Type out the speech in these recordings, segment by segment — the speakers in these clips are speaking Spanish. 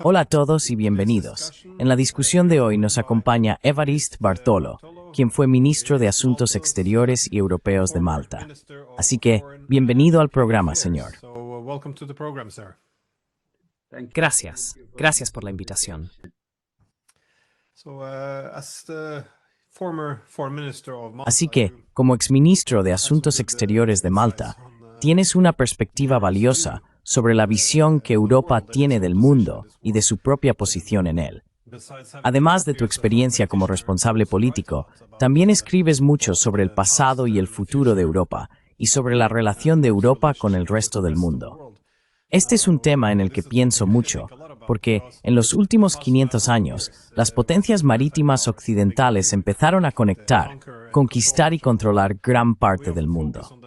Hola a todos y bienvenidos. En la discusión de hoy nos acompaña Évariste Bartolo, quien fue ministro de Asuntos Exteriores y Europeos de Malta. Así que, bienvenido al programa, señor. Gracias por la invitación. Así que, como exministro de Asuntos Exteriores de Malta, tienes una perspectiva valiosa sobre la visión que Europa tiene del mundo y de su propia posición en él. Además de tu experiencia como responsable político, también escribes mucho sobre el pasado y el futuro de Europa y sobre la relación de Europa con el resto del mundo. Este es un tema en el que pienso mucho, porque en los últimos 500 años, las potencias marítimas occidentales empezaron a conectar, conquistar y controlar gran parte del mundo.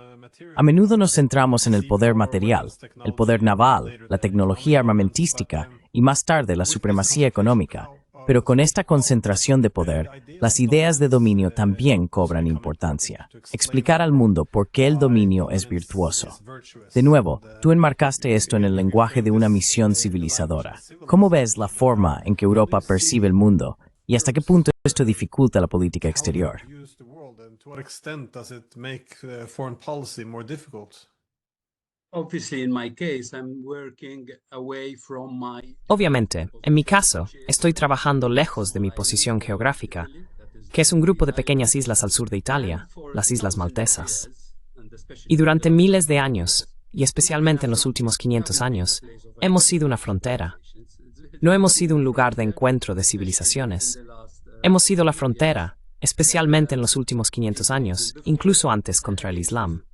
A menudo nos centramos en el poder material, el poder naval, la tecnología armamentística y más tarde la supremacía económica, pero con esta concentración de poder, las ideas de dominio también cobran importancia. Explicar al mundo por qué el dominio es virtuoso. De nuevo, tú enmarcaste esto en el lenguaje de una misión civilizadora. ¿Cómo ves la forma en que Europa percibe el mundo y hasta qué punto esto dificulta la política exterior? Obviamente, en mi caso, estoy trabajando lejos de mi posición geográfica, que es un grupo de pequeñas islas al sur de Italia, las Islas Maltesas. Y durante miles de años, y especialmente en los últimos 500 años, hemos sido una frontera. No hemos sido un lugar de encuentro de civilizaciones. Hemos sido la frontera, especialmente en los últimos 500 años, incluso antes contra el Islam.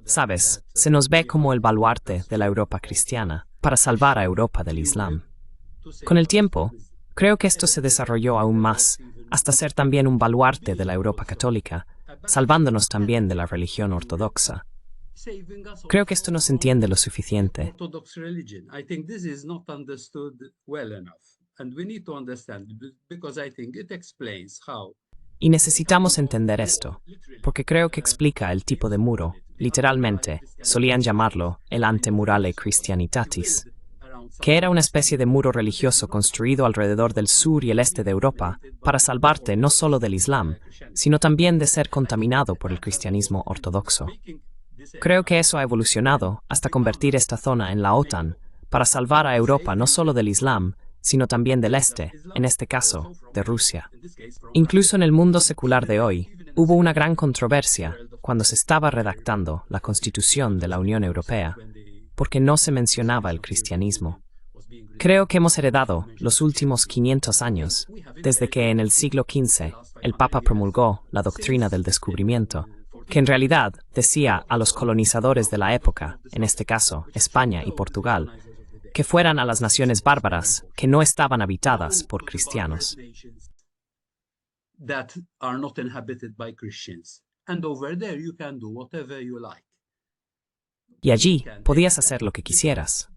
Sabes, se nos ve como el baluarte de la Europa cristiana para salvar a Europa del Islam. Con el tiempo, creo que esto se desarrolló aún más, hasta ser también un baluarte de la Europa católica, salvándonos también de la religión ortodoxa. Creo que esto no se entiende lo suficiente. Y necesitamos entender esto, porque creo que explica el tipo de muro. Literalmente, solían llamarlo el Antemurale Christianitatis, que era una especie de muro religioso construido alrededor del sur y el este de Europa para salvarte no solo del Islam, sino también de ser contaminado por el cristianismo ortodoxo. Creo que eso ha evolucionado hasta convertir esta zona en la OTAN para salvar a Europa no solo del Islam, sino también del este, en este caso, de Rusia. Incluso en el mundo secular de hoy, hubo una gran controversia cuando se estaba redactando la Constitución de la Unión Europea, porque no se mencionaba el cristianismo. Creo que hemos heredado los últimos 500 años, desde que en el siglo XV el Papa promulgó la doctrina del descubrimiento, que en realidad decía a los colonizadores de la época, en este caso España y Portugal, que fueran a las naciones bárbaras que no estaban habitadas por cristianos. Y allí podías hacer lo que quisieras.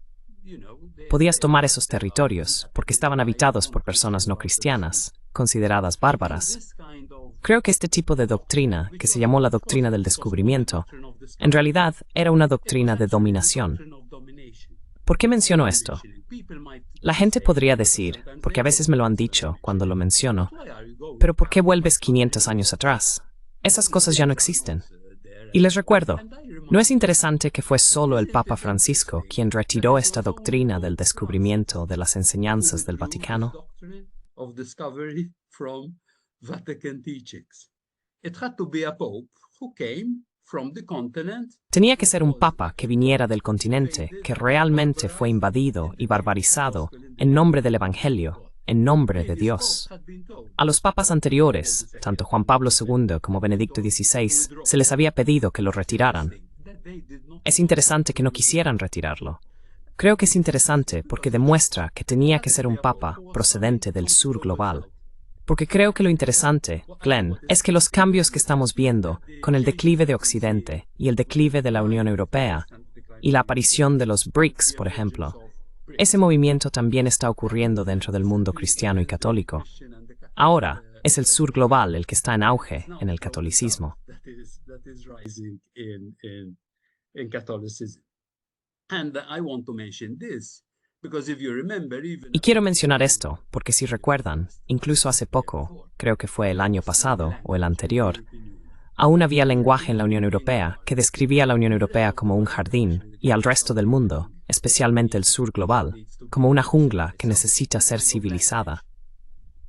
Podías tomar esos territorios porque estaban habitados por personas no cristianas, consideradas bárbaras. Creo que este tipo de doctrina, que se llamó la doctrina del descubrimiento, en realidad era una doctrina de dominación. ¿Por qué menciono esto? La gente podría decir, porque a veces me lo han dicho cuando lo menciono, pero ¿por qué vuelves 500 años atrás? Esas cosas ya no existen. Y les recuerdo, ¿no es interesante que fue solo el Papa Francisco quien retiró esta doctrina del descubrimiento de las enseñanzas del Vaticano? Tenía que ser un papa que viniera del continente, que realmente fue invadido y barbarizado en nombre del Evangelio, en nombre de Dios. A los papas anteriores, tanto Juan Pablo II como Benedicto XVI, se les había pedido que lo retiraran. Es interesante que no quisieran retirarlo. Creo que es interesante porque demuestra que tenía que ser un papa procedente del sur global. Porque creo que lo interesante, Glenn, es que los cambios que estamos viendo con el declive de Occidente y el declive de la Unión Europea y la aparición de los BRICS, por ejemplo, ese movimiento también está ocurriendo dentro del mundo cristiano y católico. Ahora es el sur global el que está en auge en el catolicismo. Y quiero mencionar esto, porque si recuerdan, incluso hace poco, creo que fue el año pasado o el anterior, aún había lenguaje en la Unión Europea que describía a la Unión Europea como un jardín y al resto del mundo, especialmente el sur global, como una jungla que necesita ser civilizada.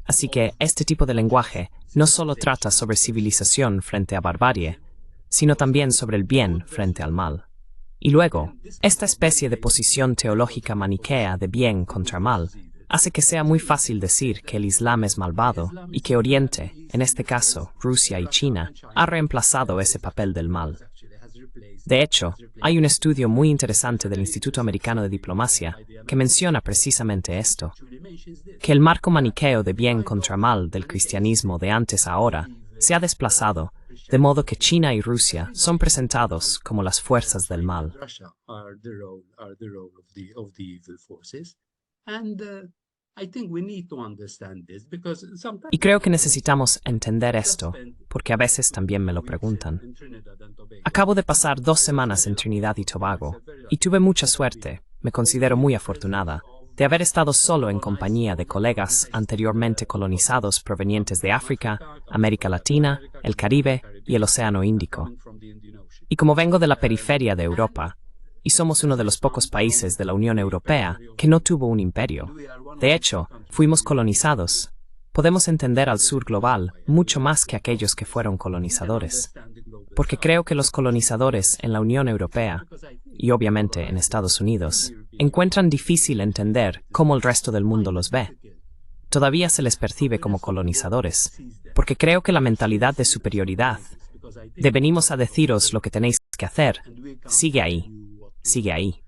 Así que este tipo de lenguaje no solo trata sobre civilización frente a barbarie, sino también sobre el bien frente al mal. Y luego, esta especie de posición teológica maniquea de bien contra mal hace que sea muy fácil decir que el Islam es malvado y que Oriente, en este caso Rusia y China, ha reemplazado ese papel del mal. De hecho, hay un estudio muy interesante del Instituto Americano de Diplomacia que menciona precisamente esto, que el marco maniqueo de bien contra mal del cristianismo de antes a ahora se ha desplazado, de modo que China y Rusia son presentados como las fuerzas del mal. Y creo que necesitamos entender esto, porque a veces también me lo preguntan. Acabo de pasar 2 semanas en Trinidad y Tobago, y tuve mucha suerte, me considero muy afortunada, de haber estado solo en compañía de colegas anteriormente colonizados provenientes de África, América Latina, el Caribe y el Océano Índico. Y como vengo de la periferia de Europa, y somos uno de los pocos países de la Unión Europea que no tuvo un imperio, de hecho, fuimos colonizados, podemos entender al sur global mucho más que aquellos que fueron colonizadores. Porque creo que los colonizadores en la Unión Europea, y obviamente en Estados Unidos, encuentran difícil entender cómo el resto del mundo los ve. Todavía se les percibe como colonizadores, porque creo que la mentalidad de superioridad, de venimos a deciros lo que tenéis que hacer, sigue ahí, sigue ahí.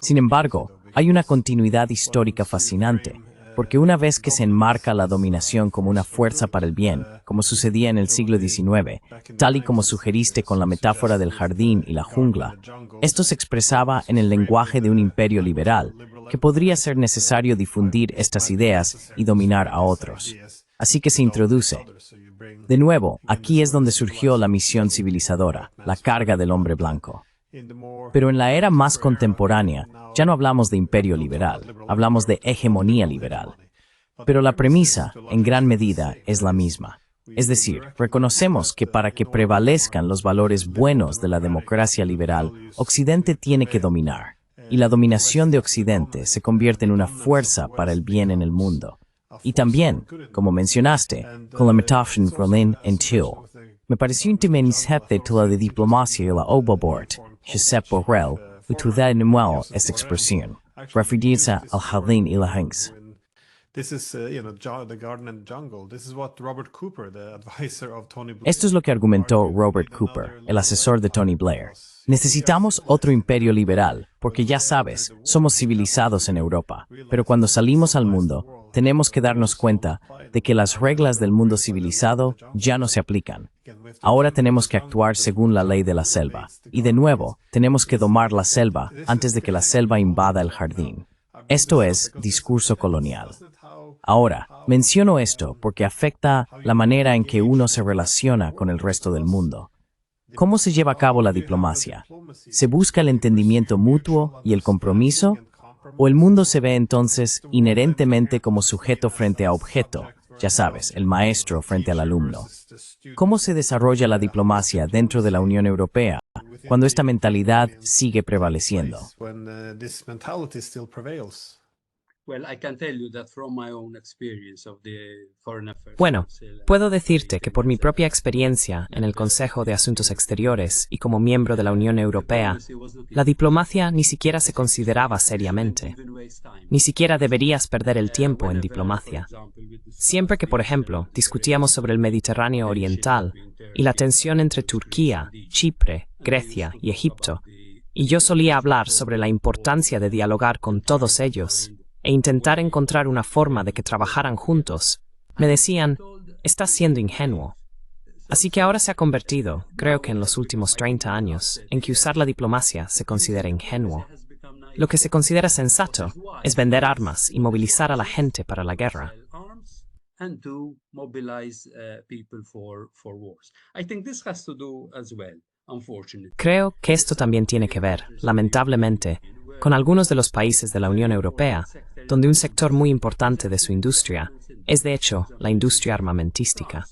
Sin embargo, hay una continuidad histórica fascinante, porque una vez que se enmarca la dominación como una fuerza para el bien, como sucedía en el siglo XIX, tal y como sugeriste con la metáfora del jardín y la jungla, esto se expresaba en el lenguaje de un imperio liberal, que podría ser necesario difundir estas ideas y dominar a otros. Así que se introduce. De nuevo, aquí es donde surgió la misión civilizadora, la carga del hombre blanco. Pero en la era más contemporánea, ya no hablamos de imperio liberal, hablamos de hegemonía liberal. Pero la premisa, en gran medida, es la misma. Es decir, reconocemos que para que prevalezcan los valores buenos de la democracia liberal, Occidente tiene que dominar, y la dominación de Occidente se convierte en una fuerza para el bien en el mundo. Y también, como mencionaste, con la metáfora Berlin en Till, me pareció intimamente la de diplomacia y la obabort, Josep Borrell, utilizar de nuevo esta expresión, referirse al jardín y la Hanks. Esto es lo que argumentó Robert Cooper, el asesor de Tony Blair. Necesitamos otro imperio liberal, porque ya sabes, somos civilizados en Europa, pero cuando salimos al mundo, tenemos que darnos cuenta de que las reglas del mundo civilizado ya no se aplican. Ahora tenemos que actuar según la ley de la selva, y de nuevo, tenemos que domar la selva antes de que la selva invada el jardín. Esto es discurso colonial. Ahora, menciono esto porque afecta la manera en que uno se relaciona con el resto del mundo. ¿Cómo se lleva a cabo la diplomacia? ¿Se busca el entendimiento mutuo y el compromiso? ¿O el mundo se ve entonces inherentemente como sujeto frente a objeto? Ya sabes, el maestro frente al alumno. ¿Cómo se desarrolla la diplomacia dentro de la Unión Europea cuando esta mentalidad sigue prevaleciendo? Bueno, puedo decirte que por mi propia experiencia en el Consejo de Asuntos Exteriores y como miembro de la Unión Europea, la diplomacia ni siquiera se consideraba seriamente. Ni siquiera deberías perder el tiempo en diplomacia. Siempre que, por ejemplo, discutíamos sobre el Mediterráneo Oriental y la tensión entre Turquía, Chipre, Grecia y Egipto, y yo solía hablar sobre la importancia de dialogar con todos ellos e intentar encontrar una forma de que trabajaran juntos, me decían, estás siendo ingenuo. Así que ahora se ha convertido, creo que en los últimos 30 años, en que usar la diplomacia se considera ingenuo. Lo que se considera sensato es vender armas y movilizar a la gente para la guerra. and to mobilize people for wars. I think this has to do as well, unfortunately. Creo que esto también tiene que ver, lamentablemente, con algunos de los países de la Unión Europea, donde un sector muy importante de su industria es, de hecho, la industria armamentística.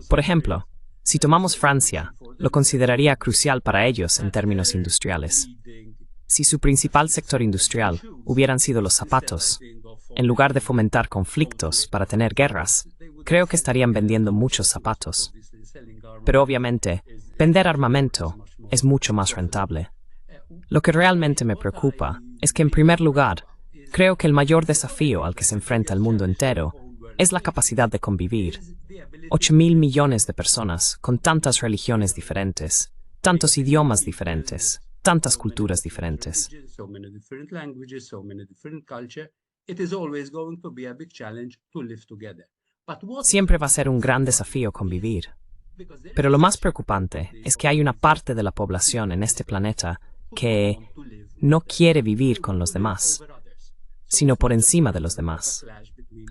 Por ejemplo, si tomamos Francia, lo consideraría crucial para ellos en términos industriales. Si su principal sector industrial hubieran sido los zapatos, en lugar de fomentar conflictos para tener guerras, creo que estarían vendiendo muchos zapatos. Pero obviamente, vender armamento es mucho más rentable. Lo que realmente me preocupa es que, en primer lugar, creo que el mayor desafío al que se enfrenta el mundo entero es la capacidad de convivir. 8.000 millones de personas con tantas religiones diferentes, tantos idiomas diferentes, tantas culturas diferentes. Siempre va a ser un gran desafío convivir. Pero lo más preocupante es que hay una parte de la población en este planeta que no quiere vivir con los demás, sino por encima de los demás.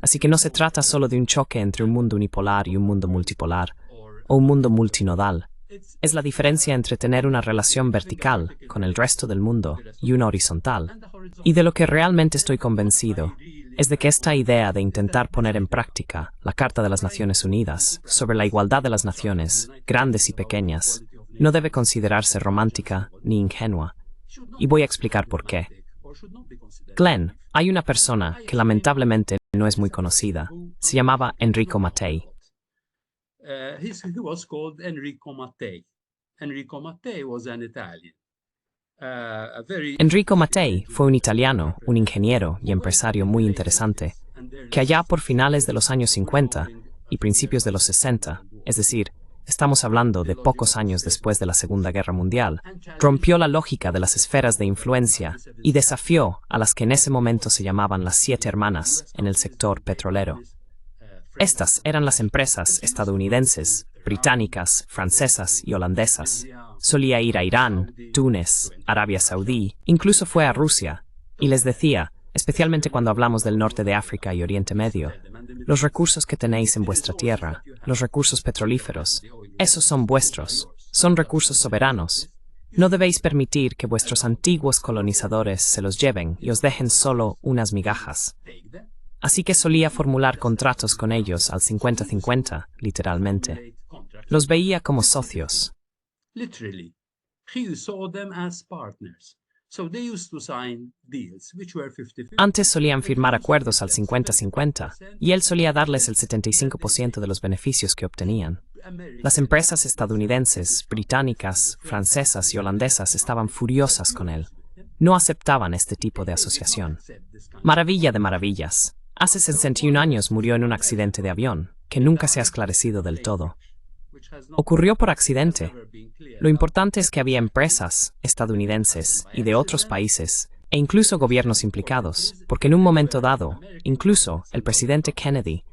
Así que no se trata solo de un choque entre un mundo unipolar y un mundo multipolar, o un mundo multinodal. Es la diferencia entre tener una relación vertical con el resto del mundo y una horizontal. Y de lo que realmente estoy convencido es de que esta idea de intentar poner en práctica la Carta de las Naciones Unidas sobre la igualdad de las naciones, grandes y pequeñas, no debe considerarse romántica ni ingenua. Y voy a explicar por qué. Glenn, hay una persona que lamentablemente no es muy conocida. Se llamaba Enrico Mattei. He was called Enrico Mattei. Enrico Mattei was an Italian. Enrico Mattei fue un italiano, un ingeniero y empresario muy interesante, que allá por finales de los años 50 y principios de los 60, es decir, estamos hablando de pocos años después de la Segunda Guerra Mundial, rompió la lógica de las esferas de influencia y desafió a las que en ese momento se llamaban las 7 hermanas en el sector petrolero. Estas eran las empresas estadounidenses, británicas, francesas y holandesas. Solía ir a Irán, Túnez, Arabia Saudí, incluso fue a Rusia, y les decía, especialmente cuando hablamos del norte de África y Oriente Medio, los recursos que tenéis en vuestra tierra, los recursos petrolíferos, esos son vuestros, son recursos soberanos. No debéis permitir que vuestros antiguos colonizadores se los lleven y os dejen solo unas migajas. Así que solía formular contratos con ellos al 50-50, literalmente. Los veía como socios. Literally, he saw them as partners. So they used to sign deals, which were 50-50. Antes solían firmar acuerdos al 50-50, y él solía darles el 75% de los beneficios que obtenían. Las empresas estadounidenses, británicas, francesas y holandesas estaban furiosas con él. No aceptaban este tipo de asociación. Maravilla de maravillas. Hace 61 años murió en un accidente de avión, que nunca se ha esclarecido del todo. Ocurrió por accidente. Lo importante es que había empresas estadounidenses y de otros países, e incluso gobiernos implicados, porque en un momento dado, incluso el presidente Kennedy,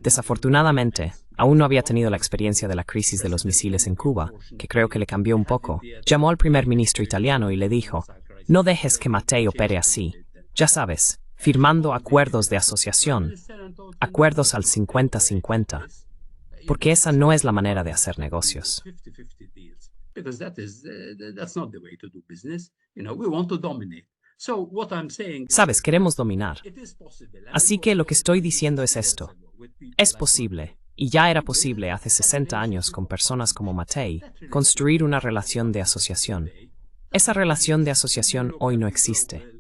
desafortunadamente, aún no había tenido la experiencia de la crisis de los misiles en Cuba, que creo que le cambió un poco, llamó al primer ministro italiano y le dijo, no dejes que Mattei opere así, ya sabes, firmando acuerdos de asociación, acuerdos al 50-50. Porque esa no es la manera de hacer negocios. Sabes, queremos dominar. Así que lo que estoy diciendo es esto. Es posible, y ya era posible hace 60 años con personas como Mattei, construir una relación de asociación. Esa relación de asociación hoy no existe.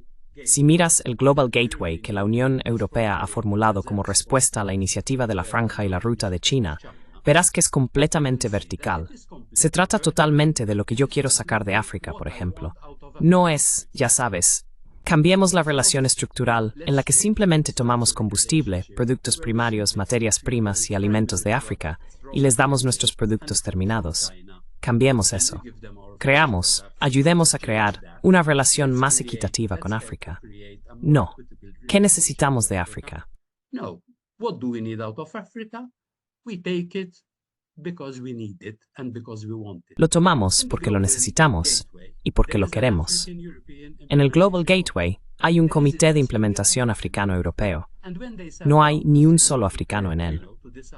Si miras el Global Gateway que la Unión Europea ha formulado como respuesta a la iniciativa de la Franja y la Ruta de China, verás que es completamente vertical. Se trata totalmente de lo que yo quiero sacar de África, por ejemplo. No es, ya sabes, cambiemos la relación estructural en la que simplemente tomamos combustible, productos primarios, materias primas y alimentos de África y les damos nuestros productos terminados. Cambiemos eso. Creamos, ayudemos a crear una relación más equitativa con África. No. ¿Qué necesitamos de África? No. What do we need out of Africa? We take it because we need it and because we want it. Lo tomamos porque lo necesitamos y porque lo queremos. En el Global Gateway hay un comité de implementación africano-europeo. No hay ni un solo africano en él.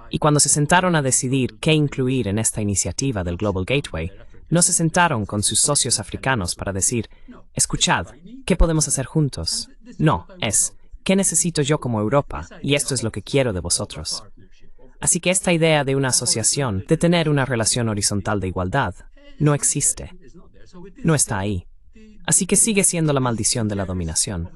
Y cuando se sentaron a decidir qué incluir en esta iniciativa del Global Gateway, no se sentaron con sus socios africanos para decir, escuchad, ¿qué podemos hacer juntos? No, es, ¿qué necesito yo como Europa? Y esto es lo que quiero de vosotros. Así que esta idea de una asociación, de tener una relación horizontal de igualdad, no existe. No está ahí. Así que sigue siendo la maldición de la dominación.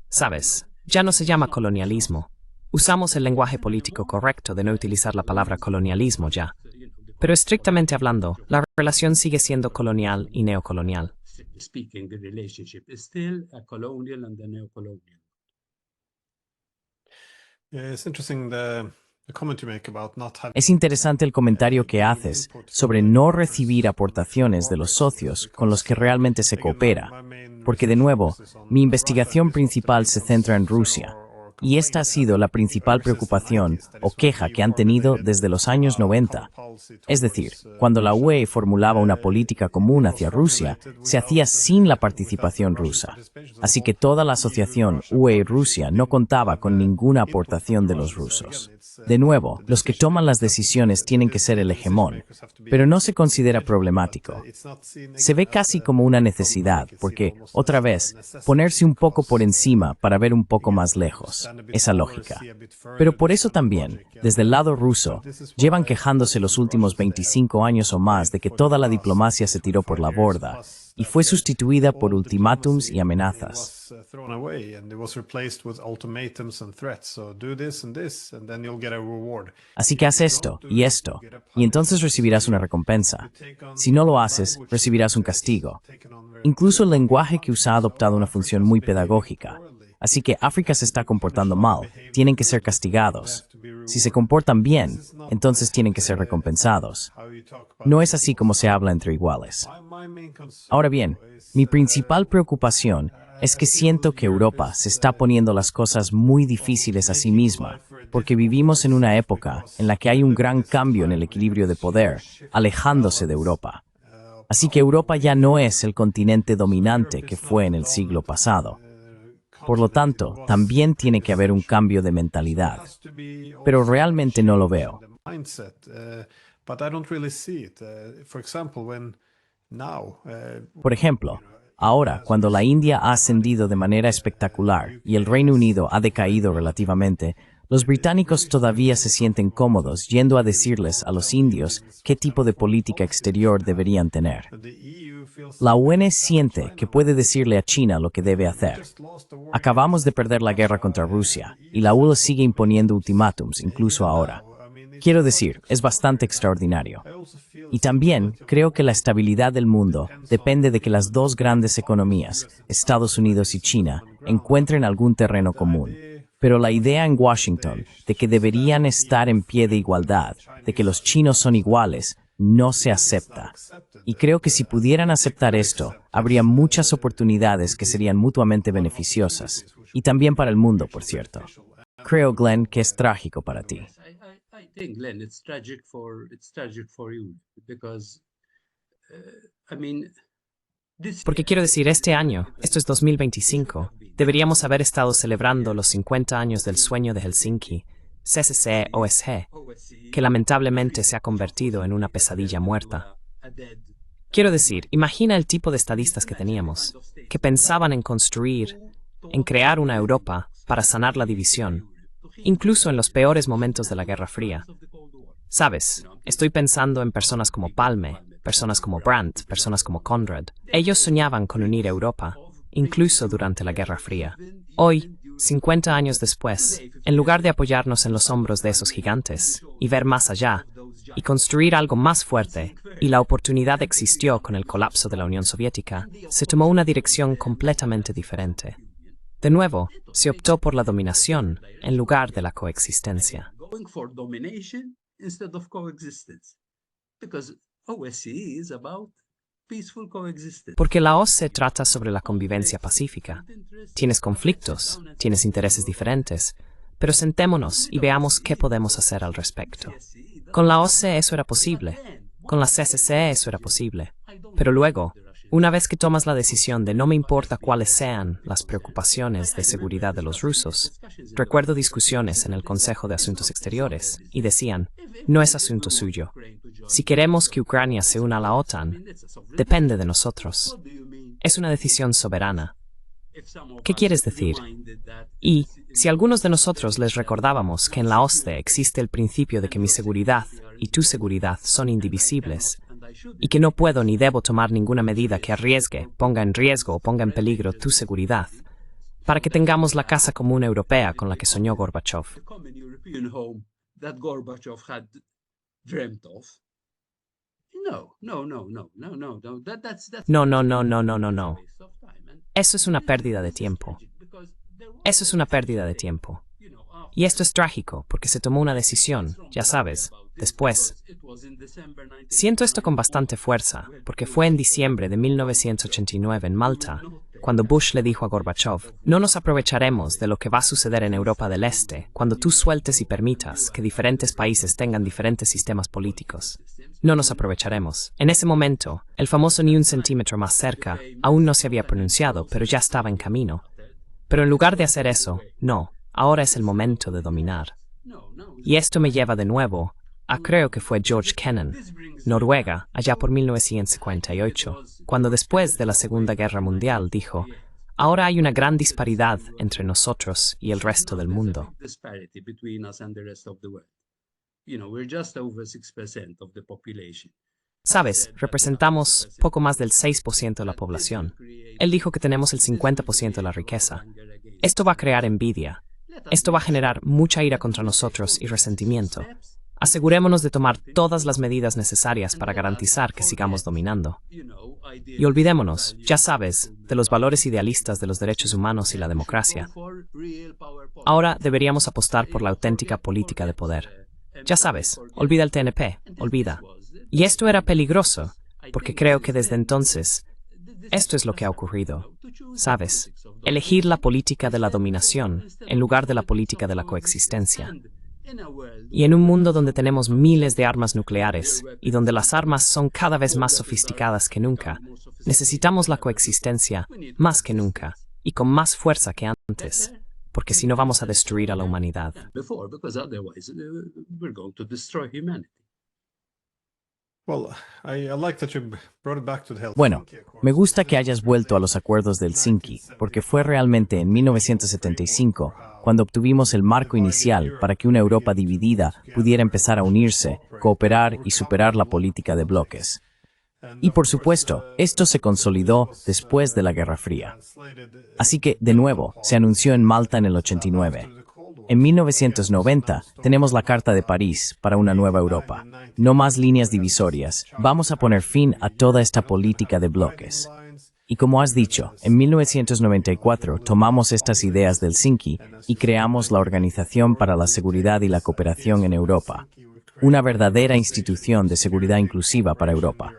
¿Sabes? Ya no se llama colonialismo. Usamos el lenguaje político correcto de no utilizar la palabra colonialismo ya. Pero estrictamente hablando, la relación sigue siendo colonial y neocolonial. Speaking, the relationship is still a colonial and a neocolonial. It's interesting the comment you make about not having. Es interesante el comentario que haces sobre no recibir aportaciones de los socios con los que realmente se coopera, porque de nuevo, mi investigación principal se centra en Rusia, y esta ha sido la principal preocupación o queja que han tenido desde los años 90. Es decir, cuando la UE formulaba una política común hacia Rusia, se hacía sin la participación rusa. Así que toda la asociación UE-Rusia no contaba con ninguna aportación de los rusos. De nuevo, los que toman las decisiones tienen que ser el hegemón, pero no se considera problemático. Se ve casi como una necesidad, porque, otra vez, ponerse un poco por encima para ver un poco más lejos, esa lógica. Pero por eso también, desde el lado ruso, llevan quejándose los últimos 25 años o más de que toda la diplomacia se tiró por la borda y fue sustituida por ultimátums y amenazas. Así que haz esto, y entonces recibirás una recompensa. Si no lo haces, recibirás un castigo. Incluso el lenguaje que usa ha adoptado una función muy pedagógica. Así que África se está comportando mal, tienen que ser castigados. Si se comportan bien, entonces tienen que ser recompensados. No es así como se habla entre iguales. Ahora bien, mi principal preocupación es que siento que Europa se está poniendo las cosas muy difíciles a sí misma, porque vivimos en una época en la que hay un gran cambio en el equilibrio de poder, alejándose de Europa. Así que Europa ya no es el continente dominante que fue en el siglo pasado. Por lo tanto, también tiene que haber un cambio de mentalidad. Pero realmente no lo veo. Por ejemplo, ahora, cuando la India ha ascendido de manera espectacular y el Reino Unido ha decaído relativamente, los británicos todavía se sienten cómodos yendo a decirles a los indios qué tipo de política exterior deberían tener. La UN siente que puede decirle a China lo que debe hacer. Acabamos de perder la guerra contra Rusia y la UE sigue imponiendo ultimátums incluso ahora. Quiero decir, es bastante extraordinario. Y también creo que la estabilidad del mundo depende de que las dos grandes economías, Estados Unidos y China, encuentren algún terreno común. Pero la idea en Washington de que deberían estar en pie de igualdad, de que los chinos son iguales, no se acepta. Y creo que si pudieran aceptar esto, habría muchas oportunidades que serían mutuamente beneficiosas. Y también para el mundo, por cierto. Creo, Glenn, que es trágico para ti. I think, Glenn, it's tragic for you because, Porque quiero decir, este año, esto es 2025, deberíamos haber estado celebrando los 50 años del sueño de Helsinki, CCC-OSG, que lamentablemente se ha convertido en una pesadilla muerta. Quiero decir, imagina el tipo de estadistas que teníamos, que pensaban en construir, en crear una Europa para sanar la división, incluso en los peores momentos de la Guerra Fría. Sabes, estoy pensando en personas como Palme, personas como Brandt, personas como Conrad. Ellos soñaban con unir Europa, incluso durante la Guerra Fría. Hoy, 50 años después, en lugar de apoyarnos en los hombros de esos gigantes y ver más allá, y construir algo más fuerte, y la oportunidad existió con el colapso de la Unión Soviética, se tomó una dirección completamente diferente. De nuevo, se optó por la dominación en lugar de la coexistencia. Porque la OSCE trata sobre la convivencia pacífica. Tienes conflictos, tienes intereses diferentes, pero sentémonos y veamos qué podemos hacer al respecto. Con la OCE eso era posible, con la CCC eso era posible, pero luego, una vez que tomas la decisión de no me importa cuáles sean las preocupaciones de seguridad de los rusos, recuerdo discusiones en el Consejo de Asuntos Exteriores y decían, no es asunto suyo. Si queremos que Ucrania se una a la OTAN, depende de nosotros. Es una decisión soberana. ¿Qué quieres decir? Y si algunos de nosotros les recordábamos que en la OSCE existe el principio de que mi seguridad y tu seguridad son indivisibles, y que no puedo ni debo tomar ninguna medida que arriesgue, ponga en riesgo o ponga en peligro tu seguridad, para que tengamos la casa común europea con la que soñó Gorbachev. No. Eso es una pérdida de tiempo. Eso es una pérdida de tiempo. Y esto es trágico, porque se tomó una decisión, ya sabes, después. Siento esto con bastante fuerza, porque fue en diciembre de 1989 en Malta, cuando Bush le dijo a Gorbachev, no nos aprovecharemos de lo que va a suceder en Europa del Este cuando tú sueltes y permitas que diferentes países tengan diferentes sistemas políticos. No nos aprovecharemos. En ese momento, el famoso ni un centímetro más cerca aún no se había pronunciado, pero ya estaba en camino. Pero en lugar de hacer eso, no, ahora es el momento de dominar. Y esto me lleva de nuevo a creo que fue George Kennan, Noruega, allá por 1958, cuando después de la Segunda Guerra Mundial dijo, ahora hay una gran disparidad entre nosotros y el resto del mundo. Sabes, representamos poco más del 6% de la población. Él dijo que tenemos el 50% de la riqueza. Esto va a crear envidia. Esto va a generar mucha ira contra nosotros y resentimiento. Asegurémonos de tomar todas las medidas necesarias para garantizar que sigamos dominando. Y olvidémonos, ya sabes, de los valores idealistas de los derechos humanos y la democracia. Ahora deberíamos apostar por la auténtica política de poder. Ya sabes, olvida el TNP, olvida. Y esto era peligroso, porque creo que desde entonces, esto es lo que ha ocurrido. ¿Sabes? Elegir la política de la dominación en lugar de la política de la coexistencia. Y en un mundo donde tenemos miles de armas nucleares y donde las armas son cada vez más sofisticadas que nunca, necesitamos la coexistencia más que nunca y con más fuerza que antes, porque si no vamos a destruir a la humanidad. Bueno, me gusta que hayas vuelto a los acuerdos de Helsinki, porque fue realmente en 1975 cuando obtuvimos el marco inicial para que una Europa dividida pudiera empezar a unirse, cooperar y superar la política de bloques. Y por supuesto, esto se consolidó después de la Guerra Fría. Así que, de nuevo, se anunció en Malta en el 89. En 1990 tenemos la Carta de París para una nueva Europa. No más líneas divisorias. Vamos a poner fin a toda esta política de bloques. Y como has dicho, en 1994 tomamos estas ideas del Helsinki y creamos la Organización para la Seguridad y la Cooperación en Europa, una verdadera institución de seguridad inclusiva para Europa.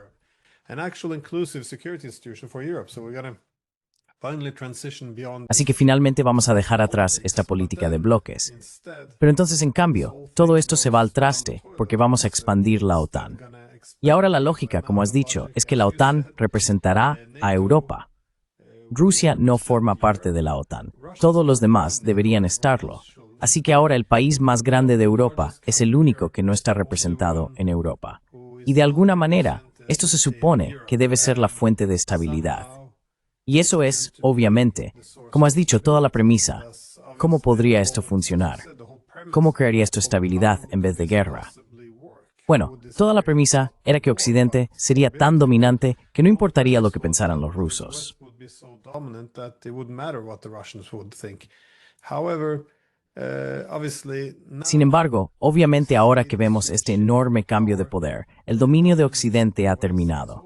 Así que finalmente vamos a dejar atrás esta política de bloques. Pero entonces, en cambio, todo esto se va al traste porque vamos a expandir la OTAN. Y ahora la lógica, como has dicho, es que la OTAN representará a Europa. Rusia no forma parte de la OTAN. Todos los demás deberían estarlo. Así que ahora el país más grande de Europa es el único que no está representado en Europa. Y de alguna manera, esto se supone que debe ser la fuente de estabilidad. Y eso es, obviamente, como has dicho, toda la premisa. ¿Cómo podría esto funcionar? ¿Cómo crearía esto estabilidad en vez de guerra? Bueno, toda la premisa era que Occidente sería tan dominante que no importaría lo que pensaran los rusos. Sin embargo, obviamente ahora que vemos este enorme cambio de poder, el dominio de Occidente ha terminado.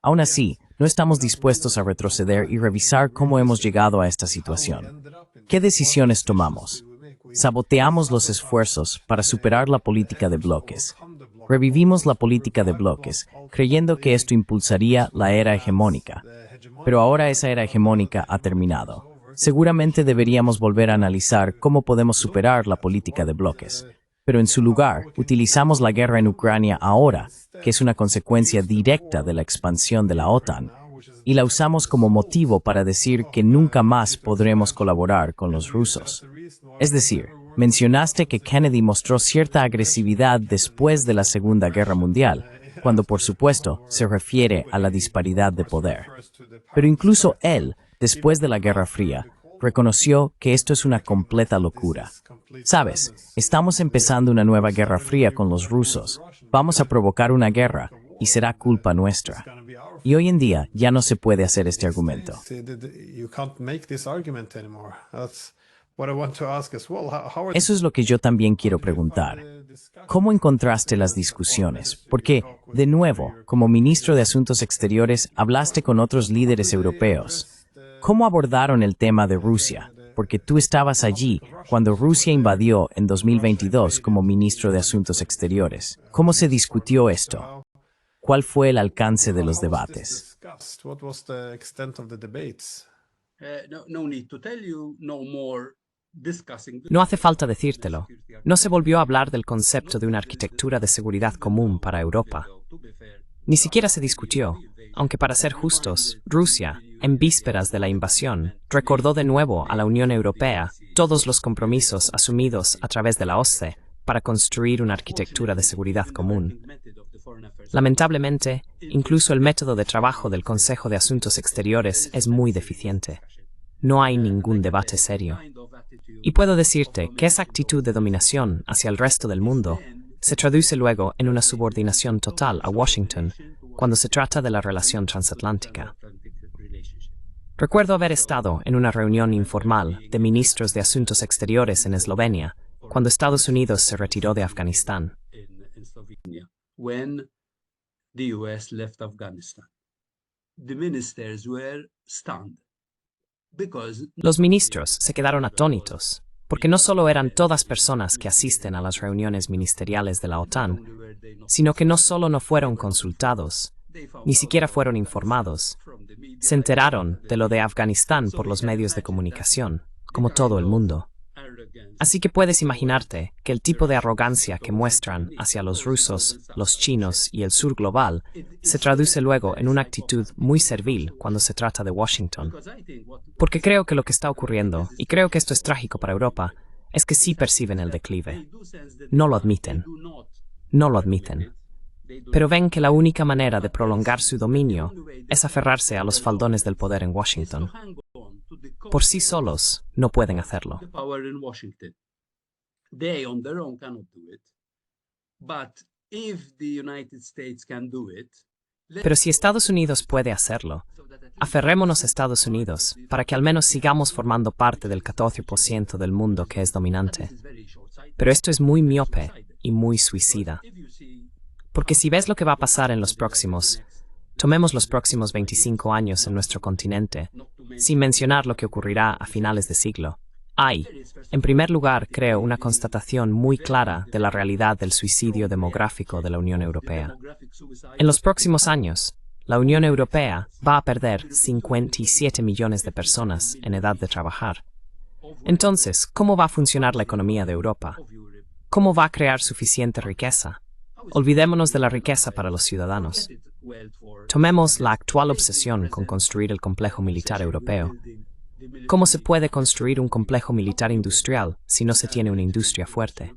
Aún así, no estamos dispuestos a retroceder y revisar cómo hemos llegado a esta situación. ¿Qué decisiones tomamos? Saboteamos los esfuerzos para superar la política de bloques. Revivimos la política de bloques, creyendo que esto impulsaría la era hegemónica. Pero ahora esa era hegemónica ha terminado. seguramente deberíamos volver a analizar cómo podemos superar la política de bloques. Pero en su lugar, utilizamos la guerra en Ucrania ahora, que es una consecuencia directa de la expansión de la OTAN, y la usamos como motivo para decir que nunca más podremos colaborar con los rusos. Es decir, mencionaste que Kennedy mostró cierta agresividad después de la Segunda Guerra Mundial, cuando por supuesto se refiere a la disparidad de poder. Pero incluso él, después de la Guerra Fría, reconoció que esto es una completa locura. Sabes, estamos empezando una nueva Guerra Fría con los rusos. Vamos a provocar una guerra y será culpa nuestra. Y hoy en día ya no se puede hacer este argumento. Eso es lo que yo también quiero preguntar. ¿Cómo encontraste las discusiones? Porque, de nuevo, como ministro de Asuntos Exteriores, hablaste con otros líderes europeos. ¿Cómo abordaron el tema de Rusia? Porque tú estabas allí cuando Rusia invadió en 2022 como ministro de Asuntos Exteriores. ¿Cómo se discutió esto? ¿Cuál fue el alcance de los debates? No hace falta decírtelo. No se volvió a hablar del concepto de una arquitectura de seguridad común para Europa. Ni siquiera se discutió, aunque para ser justos, Rusia, en vísperas de la invasión, recordó de nuevo a la Unión Europea todos los compromisos asumidos a través de la OSCE para construir una arquitectura de seguridad común. Lamentablemente, incluso el método de trabajo del Consejo de Asuntos Exteriores es muy deficiente. No hay ningún debate serio. Y puedo decirte que esa actitud de dominación hacia el resto del mundo se traduce luego en una subordinación total a Washington cuando se trata de la relación transatlántica. Recuerdo haber estado en una reunión informal de ministros de Asuntos Exteriores en Eslovenia cuando Estados Unidos se retiró de Afganistán. When the US left Afghanistan, the ministers were stunned because Los ministros se quedaron atónitos, porque no solo eran todas personas que asisten a las reuniones ministeriales de la OTAN, sino que no solo no fueron consultados, ni siquiera fueron informados. Se enteraron de lo de Afganistán por los medios de comunicación, como todo el mundo. Así que puedes imaginarte que el tipo de arrogancia que muestran hacia los rusos, los chinos y el sur global se traduce luego en una actitud muy servil cuando se trata de Washington. Porque creo que lo que está ocurriendo, y creo que esto es trágico para Europa, es que sí perciben el declive. No lo admiten. No lo admiten. Pero ven que la única manera de prolongar su dominio es aferrarse a los faldones del poder en Washington. Por sí solos no pueden hacerlo. Pero si Estados Unidos puede hacerlo, aferrémonos a Estados Unidos para que al menos sigamos formando parte del 14% del mundo que es dominante. Pero esto es muy miope y muy suicida. Porque si ves lo que va a pasar en los próximos, tomemos los próximos 25 años en nuestro continente, sin mencionar lo que ocurrirá a finales de siglo, hay, en primer lugar, creo, una constatación muy clara de la realidad del suicidio demográfico de la Unión Europea. En los próximos años, la Unión Europea va a perder 57 millones de personas en edad de trabajar. Entonces, ¿cómo va a funcionar la economía de Europa? ¿Cómo va a crear suficiente riqueza? Olvidémonos de la riqueza para los ciudadanos. Tomemos la actual obsesión con construir el complejo militar europeo. ¿Cómo se puede construir un complejo militar industrial si no se tiene una industria fuerte?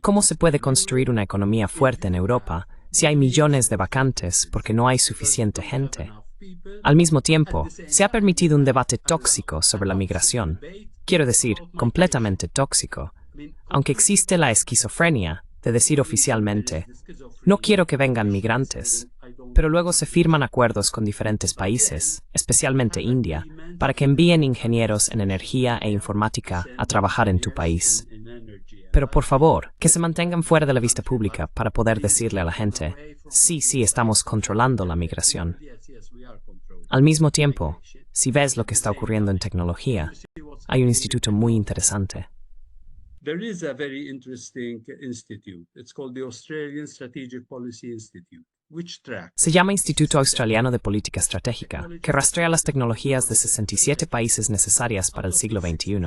¿Cómo se puede construir una economía fuerte en Europa si hay millones de vacantes porque no hay suficiente gente? Al mismo tiempo, se ha permitido un debate tóxico sobre la migración. Quiero decir, completamente tóxico. Aunque existe la esquizofrenia de decir oficialmente, no quiero que vengan migrantes, pero luego se firman acuerdos con diferentes países, especialmente India, para que envíen ingenieros en energía e informática a trabajar en tu país. Pero por favor, que se mantengan fuera de la vista pública para poder decirle a la gente, sí, estamos controlando la migración. Al mismo tiempo, si ves lo que está ocurriendo en tecnología, hay un instituto muy interesante. There is a very interesting institute. It's called the Australian Strategic Policy Institute. which track Se llama Instituto Australiano de Política Estratégica, que rastrea las tecnologías de 67 países necesarias para el siglo XXI.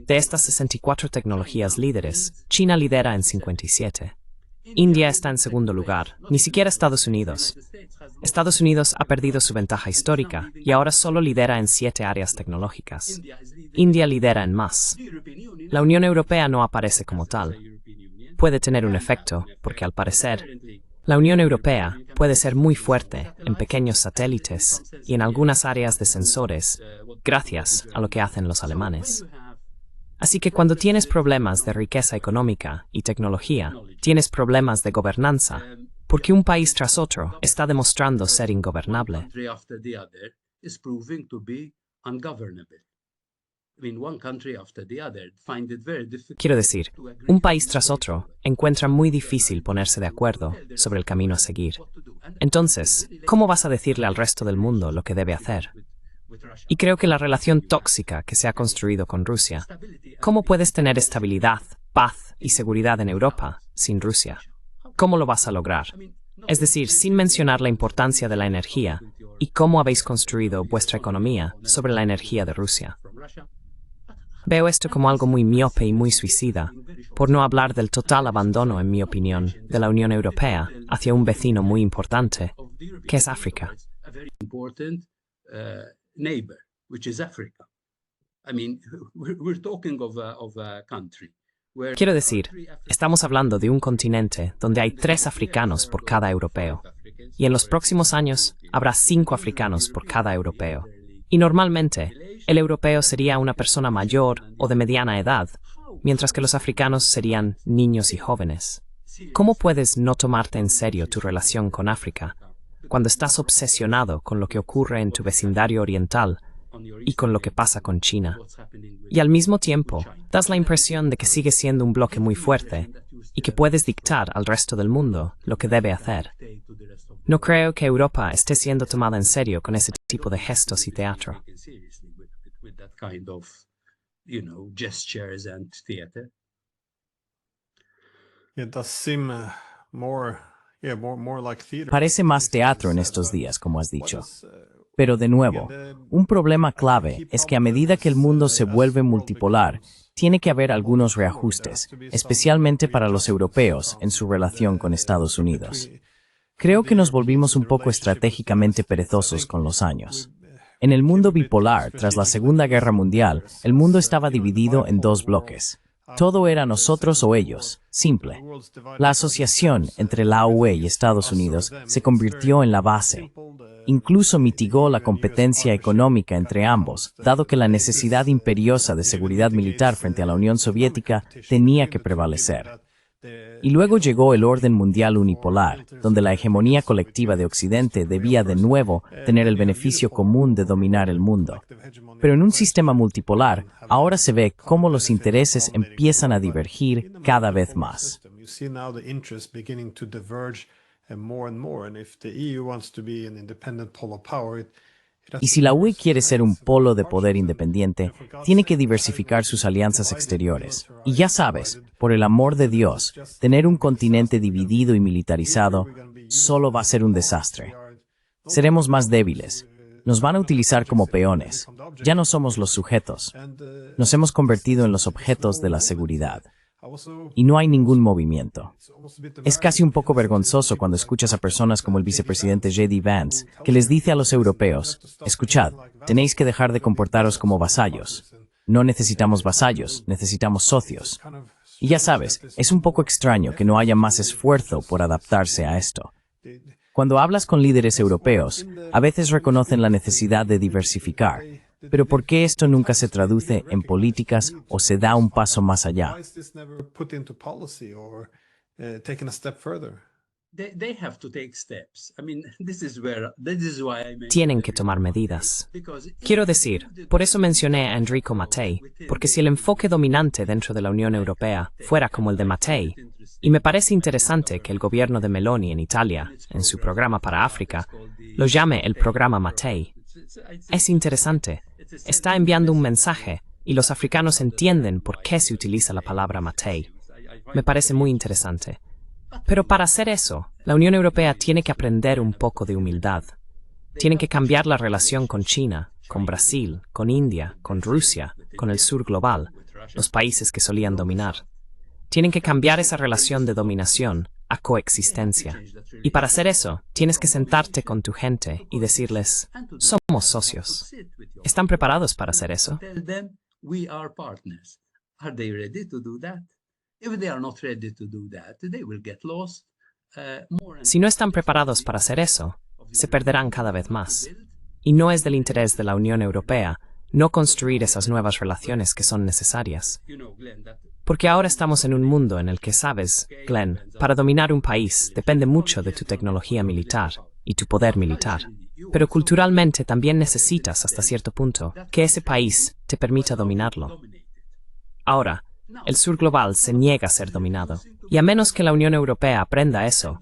De estas 64 tecnologías líderes, China lidera en 57. India está en segundo lugar, ni siquiera Estados Unidos. Estados Unidos ha perdido su ventaja histórica y ahora solo lidera en 7 áreas tecnológicas. India lidera en más. La Unión Europea no aparece como tal. Puede tener un efecto, porque al parecer, la Unión Europea puede ser muy fuerte en pequeños satélites y en algunas áreas de sensores, gracias a lo que hacen los alemanes. Así que cuando tienes problemas de riqueza económica y tecnología, tienes problemas de gobernanza, porque un país tras otro está demostrando ser ingobernable. country after the other is proving to be ungovernable. I mean, one country after the other find it very difficult. Quiero decir, un país tras otro encuentra muy difícil ponerse de acuerdo sobre el camino a seguir. Entonces, ¿cómo vas a decirle al resto del mundo lo que debe hacer? Y creo que la relación tóxica que se ha construido con Rusia, ¿cómo puedes tener estabilidad, paz y seguridad en Europa sin Rusia? ¿Cómo lo vas a lograr? Es decir, sin mencionar la importancia de la energía y cómo habéis construido vuestra economía sobre la energía de Rusia. Veo esto como algo muy miope y muy suicida, por no hablar del total abandono, en mi opinión, de la Unión Europea hacia un vecino muy importante, que es África. A very important neighbor, which is Africa. I mean, we're talking of a country where Quiero decir, estamos hablando de un continente donde hay 3 africanos por cada europeo, y en los próximos años habrá 5 africanos por cada europeo. Y normalmente, el europeo sería una persona mayor o de mediana edad, mientras que los africanos serían niños y jóvenes. ¿Cómo puedes no tomarte en serio tu relación con África cuando estás obsesionado con lo que ocurre en tu vecindario oriental y con lo que pasa con China? Y al mismo tiempo, das la impresión de que sigues siendo un bloque muy fuerte y que puedes dictar al resto del mundo lo que debe hacer. No creo que Europa esté siendo tomada en serio con ese tipo de gestos y teatro. with that kind of, gestures and theater. It does seem more like theater. Parece más teatro en estos días, como has dicho. Pero de nuevo, un problema clave es que a medida que el mundo se vuelve multipolar, tiene que haber algunos reajustes, especialmente para los europeos en su relación con Estados Unidos. Creo que nos volvimos un poco estratégicamente perezosos con los años. En el mundo bipolar, tras la Segunda Guerra Mundial, el mundo estaba dividido en 2 bloques. Todo era nosotros o ellos, simple. La asociación entre la UE y Estados Unidos se convirtió en la base. Incluso mitigó la competencia económica entre ambos, dado que la necesidad imperiosa de seguridad militar frente a la Unión Soviética tenía que prevalecer. Y luego llegó el orden mundial unipolar, donde la hegemonía colectiva de Occidente debía de nuevo tener el beneficio común de dominar el mundo. Pero en un sistema multipolar, ahora se ve cómo los intereses empiezan a divergir cada vez más. You see now the interests beginning to diverge more and more, and if the EU wants to be an independent pole of power, it has Y si la UE quiere ser un polo de poder independiente, tiene que diversificar sus alianzas exteriores. Y ya sabes, por el amor de Dios, tener un continente dividido y militarizado solo va a ser un desastre. Seremos más débiles. Nos van a utilizar como peones. Ya no somos los sujetos. Nos hemos convertido en los objetos de la seguridad. Y no hay ningún movimiento. Es casi un poco vergonzoso cuando escuchas a personas como el vicepresidente J.D. Vance, que les dice a los europeos, escuchad, tenéis que dejar de comportaros como vasallos. No necesitamos vasallos, necesitamos socios. Y ya sabes, es un poco extraño que no haya más esfuerzo por adaptarse a esto. Cuando hablas con líderes europeos, a veces reconocen la necesidad de diversificar. Pero ¿por qué esto nunca se traduce en políticas o se da un paso más allá? why is this never put into policy or taken a step further? They have to take steps. I mean, this is why I mentioned Tienen que tomar medidas. because Quiero decir, por eso mencioné a Enrico Mattei, porque si el enfoque dominante dentro de la Unión Europea fuera como el de Mattei, y me parece interesante que el gobierno de Meloni en Italia, en su programa para África, lo llame el programa Mattei. Es interesante. Está enviando un mensaje y los africanos entienden por qué se utiliza la palabra Mattei. Me parece muy interesante. Pero para hacer eso, la Unión Europea tiene que aprender un poco de humildad. Tienen que cambiar la relación con China, con Brasil, con India, con Rusia, con el sur global, los países que solían dominar. Tienen que cambiar esa relación de dominación a coexistencia. Y para hacer eso, tienes que sentarte con tu gente y decirles, somos socios. ¿Están preparados para hacer eso? Si no están preparados para hacer eso, se perderán cada vez más. Y no es del interés de la Unión Europea no construir esas nuevas relaciones que son necesarias. Porque ahora estamos en un mundo en el que, sabes, Glenn, para dominar un país depende mucho de tu tecnología militar y tu poder militar. Pero culturalmente también necesitas, hasta cierto punto, que ese país te permita dominarlo. Ahora, el sur global se niega a ser dominado. Y a menos que la Unión Europea aprenda eso,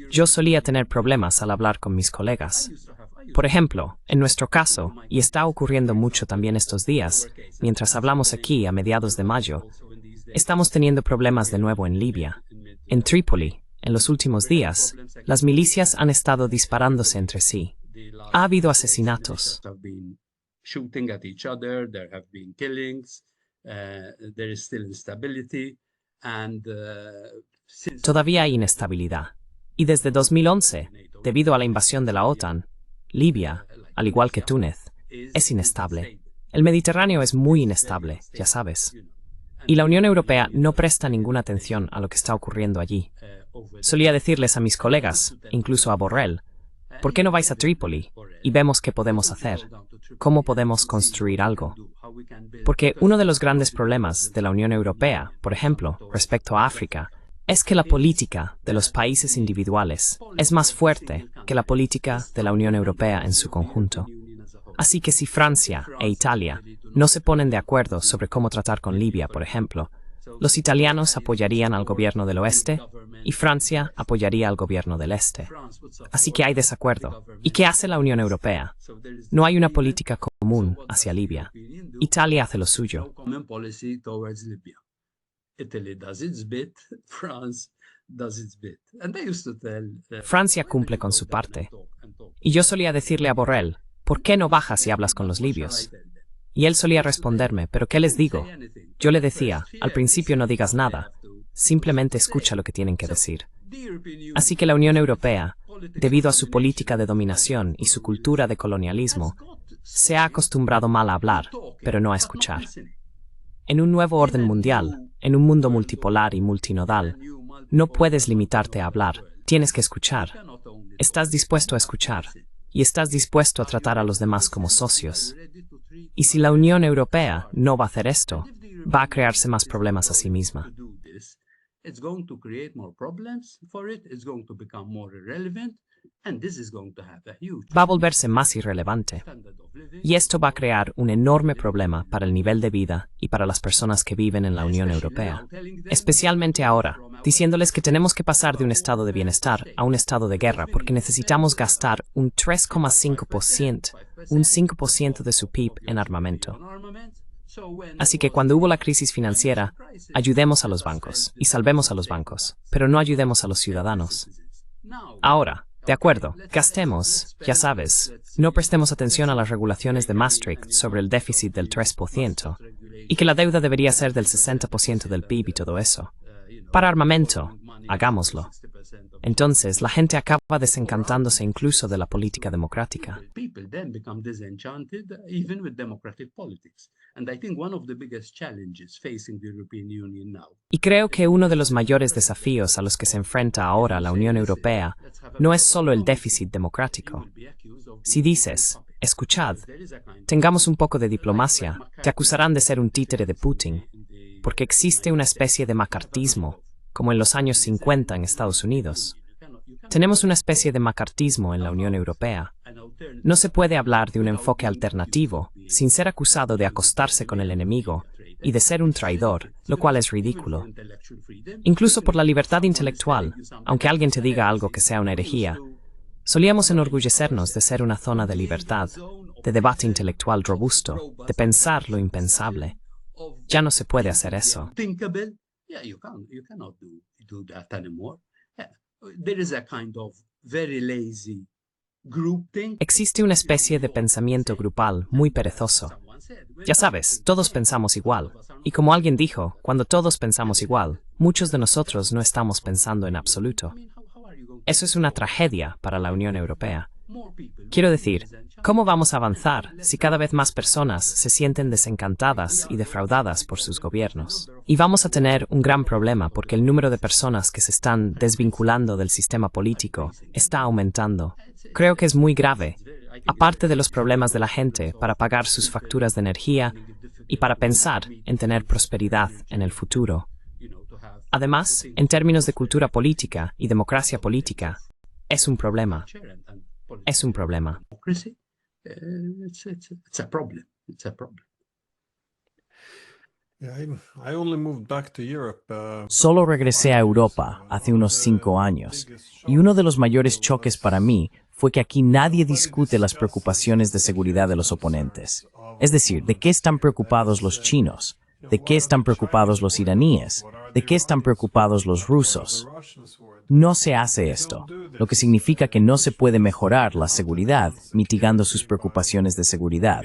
yo solía tener problemas al hablar con mis colegas. Por ejemplo, en nuestro caso, y está ocurriendo mucho también estos días, mientras hablamos aquí a mediados de mayo, estamos teniendo problemas de nuevo en Libia. En Trípoli, en los últimos días, las milicias han estado disparándose entre sí. Ha habido asesinatos. Todavía hay inestabilidad. Y desde 2011, debido a la invasión de la OTAN, Libia, al igual que Túnez, es inestable. El Mediterráneo es muy inestable, ya sabes. Y la Unión Europea no presta ninguna atención a lo que está ocurriendo allí. Solía decirles a mis colegas, incluso a Borrell, ¿por qué no vais a Trípoli y vemos qué podemos hacer? ¿Cómo podemos construir algo? Porque uno de los grandes problemas de la Unión Europea, por ejemplo, respecto a África, es que la política de los países individuales es más fuerte que la política de la Unión Europea en su conjunto. Así que si Francia e Italia no se ponen de acuerdo sobre cómo tratar con Libia, por ejemplo, los italianos apoyarían al gobierno del oeste y Francia apoyaría al gobierno del este. Así que hay desacuerdo. ¿Y qué hace la Unión Europea? No hay una política común hacia Libia. Italia hace lo suyo. Francia cumple con su parte. Y yo solía decirle a Borrell, ¿por qué no bajas y hablas con los libios? Y él solía responderme, ¿pero qué les digo? Yo le decía, al principio no digas nada, simplemente escucha lo que tienen que decir. Así que la Unión Europea, debido a su política de dominación y su cultura de colonialismo, se ha acostumbrado mal a hablar, pero no a escuchar. En un nuevo orden mundial, en un mundo multipolar y multinodal, no puedes limitarte a hablar, tienes que escuchar. Estás dispuesto a escuchar, y estás dispuesto a tratar a los demás como socios. Y si la Unión Europea no va a hacer esto, va a crearse más problemas a sí misma. Va a volverse más irrelevante. Y esto va a crear un enorme problema para el nivel de vida y para las personas que viven en la Unión Europea. Especialmente ahora, diciéndoles que tenemos que pasar de un estado de bienestar a un estado de guerra porque necesitamos gastar un 3,5%, un 5% de su PIB en armamento. Así que cuando hubo la crisis financiera, ayudemos a los bancos y salvemos a los bancos, pero no ayudemos a los ciudadanos. Ahora, de acuerdo, gastemos, ya sabes, no prestemos atención a las regulaciones de Maastricht sobre el déficit del 3%, y que la deuda debería ser del 60% del PIB y todo eso. Para armamento, hagámoslo. Entonces, la gente acaba desencantándose incluso de la política democrática. Y creo que uno de los mayores desafíos a los que se enfrenta ahora la Unión Europea no es solo el déficit democrático. Si dices, escuchad, tengamos un poco de diplomacia, te acusarán de ser un títere de Putin, porque existe una especie de macartismo, como en los años 50 en Estados Unidos. Tenemos una especie de macartismo en la Unión Europea. No se puede hablar de un enfoque alternativo sin ser acusado de acostarse con el enemigo y de ser un traidor, lo cual es ridículo. Incluso por la libertad intelectual, aunque alguien te diga algo que sea una herejía, solíamos enorgullecernos de ser una zona de libertad, de debate intelectual robusto, de pensar lo impensable. Ya no se puede hacer eso. there is a kind of very lazy groupthink. Existe una especie de pensamiento grupal muy perezoso. Ya sabes, todos pensamos igual. Y como alguien dijo, cuando todos pensamos igual, muchos de nosotros no estamos pensando en absoluto. Eso es una tragedia para la Unión Europea. Quiero decir, ¿cómo vamos a avanzar si cada vez más personas se sienten desencantadas y defraudadas por sus gobiernos? Y vamos a tener un gran problema porque el número de personas que se están desvinculando del sistema político está aumentando. Creo que es muy grave, aparte de los problemas de la gente para pagar sus facturas de energía y para pensar en tener prosperidad en el futuro. Además, en términos de cultura política y democracia política, es un problema. Es un problema. It's a problem. It's a problem. Yeah, I only moved back to Europe. Solo regresé a Europa hace unos 5 años, y uno de los mayores choques para mí fue que aquí nadie discute las preocupaciones de seguridad de los oponentes. Es decir, ¿de qué están preocupados los chinos? ¿De qué están preocupados los iraníes? ¿De qué están preocupados los rusos? No se hace esto, lo que significa que no se puede mejorar la seguridad mitigando sus preocupaciones de seguridad.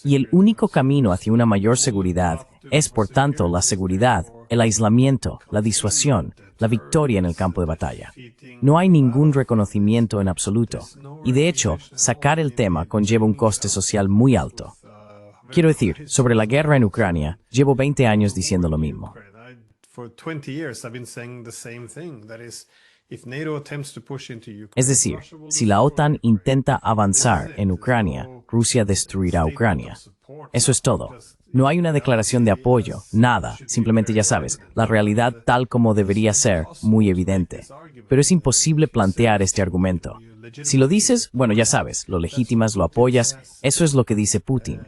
Y el único camino hacia una mayor seguridad es, por tanto, la seguridad, el aislamiento, la disuasión, la victoria en el campo de batalla. No hay ningún reconocimiento en absoluto, y de hecho, sacar el tema conlleva un coste social muy alto. Quiero decir, sobre la guerra en Ucrania, llevo 20 años diciendo lo mismo. Es decir, si la OTAN intenta avanzar en Ucrania, Rusia destruirá Ucrania. Eso es todo. No hay una declaración de apoyo, nada, simplemente ya sabes, la realidad tal como debería ser, muy evidente. Pero es imposible plantear este argumento. Si lo dices, bueno, ya sabes, lo legitimas, lo apoyas, eso es lo que dice Putin.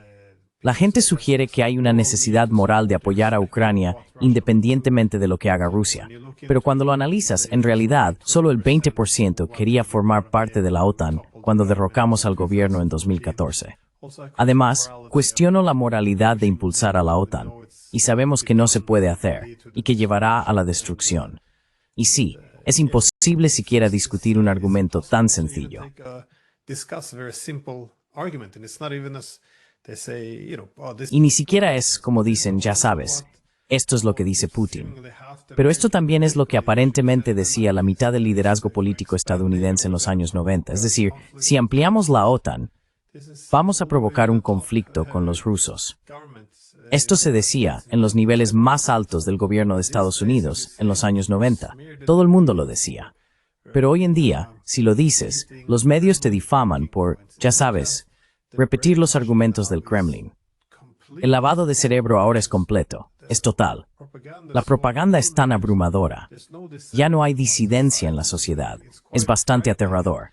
La gente sugiere que hay una necesidad moral de apoyar a Ucrania independientemente de lo que haga Rusia. Pero cuando lo analizas, en realidad, solo el 20% quería formar parte de la OTAN cuando derrocamos al gobierno en 2014. Además, cuestiono la moralidad de impulsar a la OTAN, y sabemos que no se puede hacer, y que llevará a la destrucción. Y sí, es imposible siquiera discutir un argumento tan sencillo. Y ni siquiera es, como dicen, ya sabes, esto es lo que dice Putin. Pero esto también es lo que aparentemente decía la mitad del liderazgo político estadounidense en los años 90. Es decir, si ampliamos la OTAN, vamos a provocar un conflicto con los rusos. Esto se decía en los niveles más altos del gobierno de Estados Unidos en los años 90. Todo el mundo lo decía. Pero hoy en día, si lo dices, los medios te difaman por, ya sabes, repetir los argumentos del Kremlin. El lavado de cerebro ahora es completo, es total. La propaganda es tan abrumadora. Ya no hay disidencia en la sociedad. Es bastante aterrador.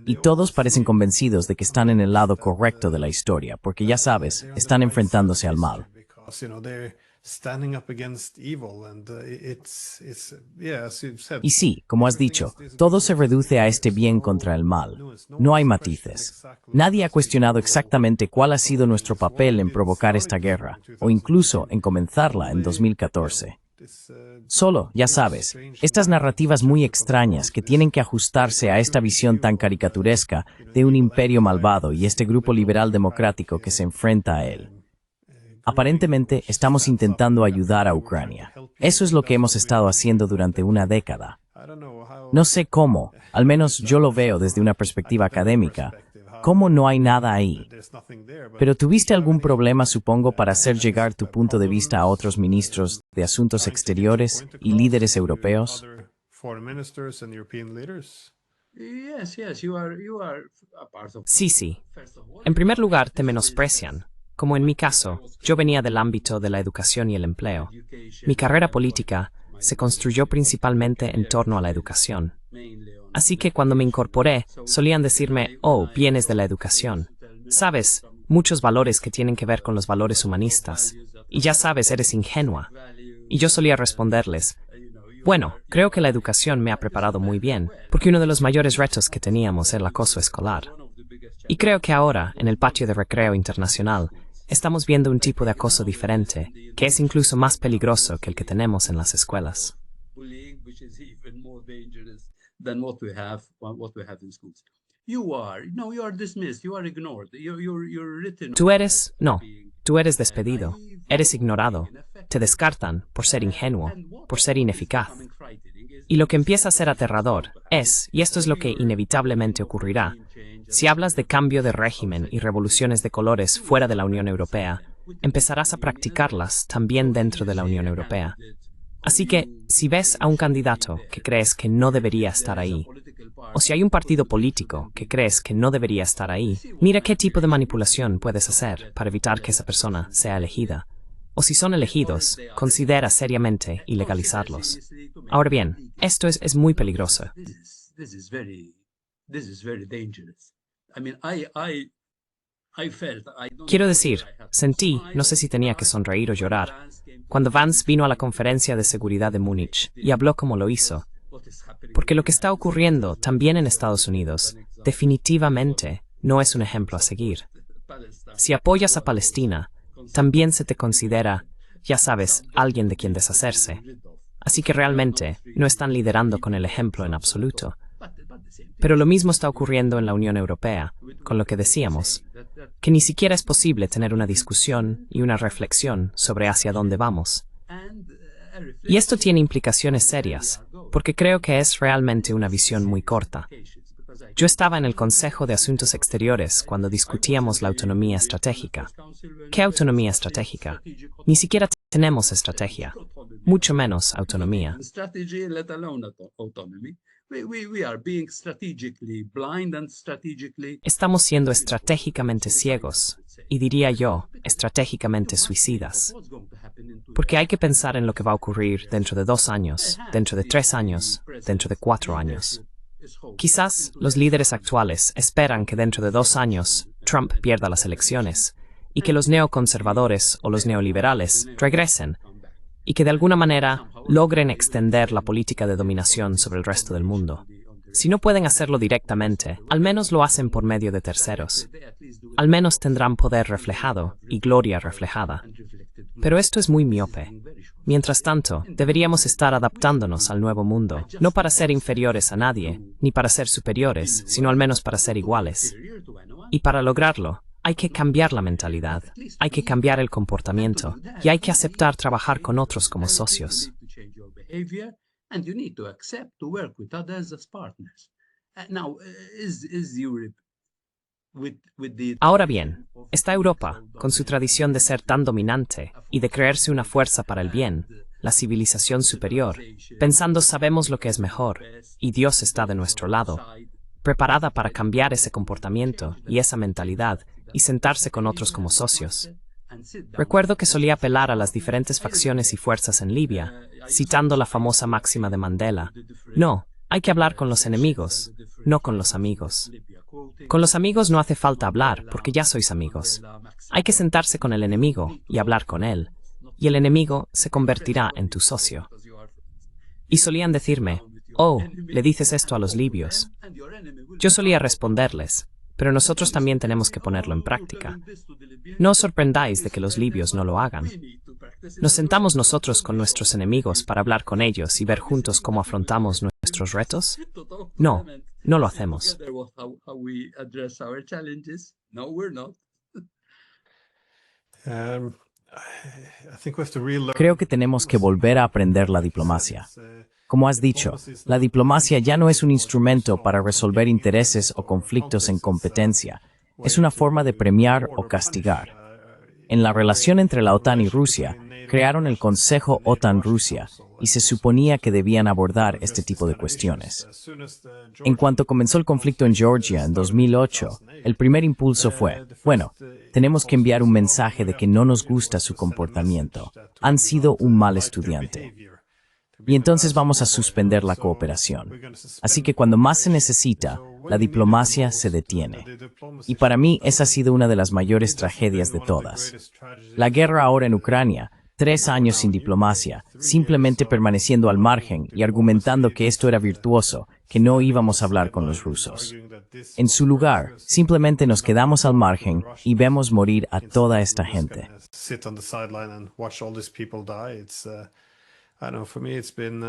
Y todos parecen convencidos de que están en el lado correcto de la historia, porque ya sabes, están enfrentándose al mal. Y sí, como has dicho, todo se reduce a este bien contra el mal. No hay matices. Nadie ha cuestionado exactamente cuál ha sido nuestro papel en provocar esta guerra, o incluso en comenzarla en 2014. Solo, ya sabes, estas narrativas muy extrañas que tienen que ajustarse a esta visión tan caricaturesca de un imperio malvado y este grupo liberal democrático que se enfrenta a él. Aparentemente, estamos intentando ayudar a Ucrania. Eso es lo que hemos estado haciendo durante una década. No sé cómo, al menos yo lo veo desde una perspectiva académica, cómo no hay nada ahí. Pero ¿tuviste algún problema, supongo, para hacer llegar tu punto de vista a otros ministros de Asuntos Exteriores y líderes europeos? Sí. En primer lugar, te menosprecian. Como en mi caso, yo venía del ámbito de la educación y el empleo. Mi carrera política se construyó principalmente en torno a la educación. Así que cuando me incorporé, solían decirme, oh, vienes de la educación. Sabes, muchos valores que tienen que ver con los valores humanistas. Y ya sabes, eres ingenua. Y yo solía responderles, bueno, creo que la educación me ha preparado muy bien, porque uno de los mayores retos que teníamos era el acoso escolar. Y creo que ahora, en el patio de recreo internacional, estamos viendo un tipo de acoso diferente, que es incluso más peligroso que el que tenemos en las escuelas. which is even more dangerous than what we have in schools. You are dismissed, you are ignored, you're written Tú eres, no, being tú eres despedido, naive, eres ignorado, ineffective. te descartan por ser ingenuo, And what por ser is ineficaz. becoming frightening is Y lo que empieza a ser aterrador es, y esto es lo que inevitablemente ocurrirá, si hablas de cambio de régimen y revoluciones de colores fuera de la Unión Europea, empezarás a practicarlas también dentro de la Unión Europea. Así que, si ves a un candidato que crees que no debería estar ahí, o si hay un partido político que crees que no debería estar ahí, mira qué tipo de manipulación puedes hacer para evitar que esa persona sea elegida. O si son elegidos, considera seriamente ilegalizarlos. Ahora bien, esto es muy peligroso. This is very dangerous. I mean, I felt, I don't Quiero know decir, whether I had to sentí, smile no sé si tenía que or sonreír o cry, llorar, Vance came to cuando me Vance and vino a la said, conferencia de seguridad de Múnich y habló como lo hizo, "What is happening porque in lo que the está United ocurriendo States también en is Estados Unidos an example definitivamente no es un ejemplo a seguir. of Palestine. Si apoyas a Palestina, también se te considera, ya sabes, alguien de quien deshacerse. Así que realmente no están liderando con el ejemplo en absoluto. Pero lo mismo está ocurriendo en la Unión Europea, con lo que decíamos, que ni siquiera es posible tener una discusión y una reflexión sobre hacia dónde vamos. Y esto tiene implicaciones serias, porque creo que es realmente una visión muy corta. Yo estaba en el Consejo de Asuntos Exteriores cuando discutíamos la autonomía estratégica. ¿Qué autonomía estratégica? Ni siquiera tenemos estrategia, mucho menos autonomía. Strategy, let alone autonomy. We are being strategically blind and strategically. Estamos siendo estratégicamente ciegos, y diría yo, estratégicamente suicidas. Porque hay que pensar en lo que va a ocurrir dentro de 2 años, dentro de 3 años, dentro de 4 años. Quizás los líderes actuales esperan que dentro de 2 años Trump pierda las elecciones y que los neoconservadores o los neoliberales regresen y que de alguna manera logren extender la política de dominación sobre el resto del mundo. Si no pueden hacerlo directamente, al menos lo hacen por medio de terceros. Al menos tendrán poder reflejado y gloria reflejada. Pero esto es muy miope. Mientras tanto, deberíamos estar adaptándonos al nuevo mundo, no para ser inferiores a nadie, ni para ser superiores, sino al menos para ser iguales. Y para lograrlo, hay que cambiar la mentalidad, hay que cambiar el comportamiento, y hay que aceptar trabajar con otros como socios. And you need to accept to work with others as partners. Now, is Europe with the Ahora bien, está Europa, con su tradición de ser tan dominante y de creerse una fuerza para el bien, la civilización superior, pensando sabemos lo que es mejor, y Dios está de nuestro lado, preparada para cambiar ese comportamiento y esa mentalidad y sentarse con otros como socios. Recuerdo que solía apelar a las diferentes facciones y fuerzas en Libia, citando la famosa máxima de Mandela: no, hay que hablar con los enemigos, no con los amigos. Con los amigos no hace falta hablar, porque ya sois amigos. Hay que sentarse con el enemigo y hablar con él, y el enemigo se convertirá en tu socio. Y solían decirme: oh, le dices esto a los libios. Yo solía responderles: pero nosotros también tenemos que ponerlo en práctica. No os sorprendáis de que los libios no lo hagan. ¿Nos sentamos nosotros con nuestros enemigos para hablar con ellos y ver juntos cómo afrontamos nuestros retos? No, no lo hacemos. Creo que tenemos que volver a aprender la diplomacia. Como has dicho, la diplomacia ya no es un instrumento para resolver intereses o conflictos en competencia. Es una forma de premiar o castigar. En la relación entre la OTAN y Rusia, crearon el Consejo OTAN-Rusia y se suponía que debían abordar este tipo de cuestiones. En cuanto comenzó el conflicto en Georgia en 2008, el primer impulso fue: bueno, tenemos que enviar un mensaje de que no nos gusta su comportamiento. Han sido un mal estudiante. Y entonces vamos a suspender la cooperación. Así que cuando más se necesita, la diplomacia se detiene. Y para mí esa ha sido una de las mayores tragedias de todas. La guerra ahora en Ucrania, 3 años sin diplomacia, simplemente permaneciendo al margen y argumentando que esto era virtuoso, que no íbamos a hablar con los rusos. En su lugar, simplemente nos quedamos al margen y vemos morir a toda esta gente. I don't know, for me it's been